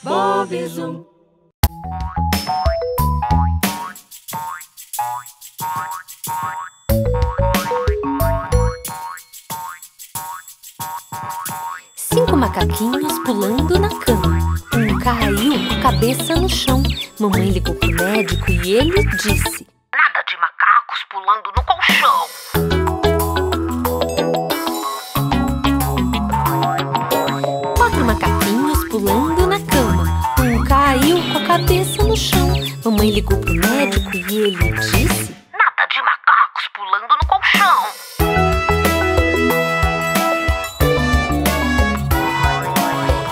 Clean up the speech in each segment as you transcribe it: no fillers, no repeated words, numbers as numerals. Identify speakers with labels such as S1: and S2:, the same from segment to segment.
S1: Bob e Zoom.
S2: Cinco macaquinhos pulando na cama. Um caiu com a cabeça no chão. Mamãe ligou pro médico e ele disse:
S3: nada de macacos pulando no colchão.
S2: Quatro macaquinhos pulando na cama. Um caiu com a cabeça no chão. Mamãe ligou pro médico e ele disse:
S3: nada de macacos pulando no colchão.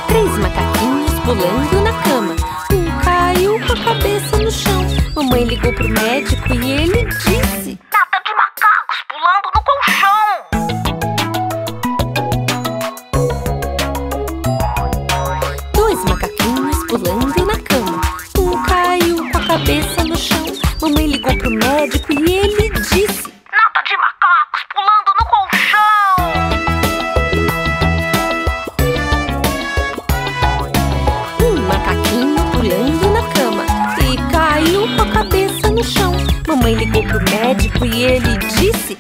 S2: Três macaquinhos pulando na cama. Um caiu com a cabeça no chão. Mamãe ligou pro médico e ele disse:
S3: nada de macacos pulando no colchão.
S2: Dois macaquinhos pulando na cama. Um caiu com a cabeça no chão. Mamãe ligou pro médico e ele disse:
S3: nada de macacos pulando no colchão.
S2: Um macaquinho pulando na cama e caiu com a cabeça no chão. Mamãe ligou pro médico e ele disse: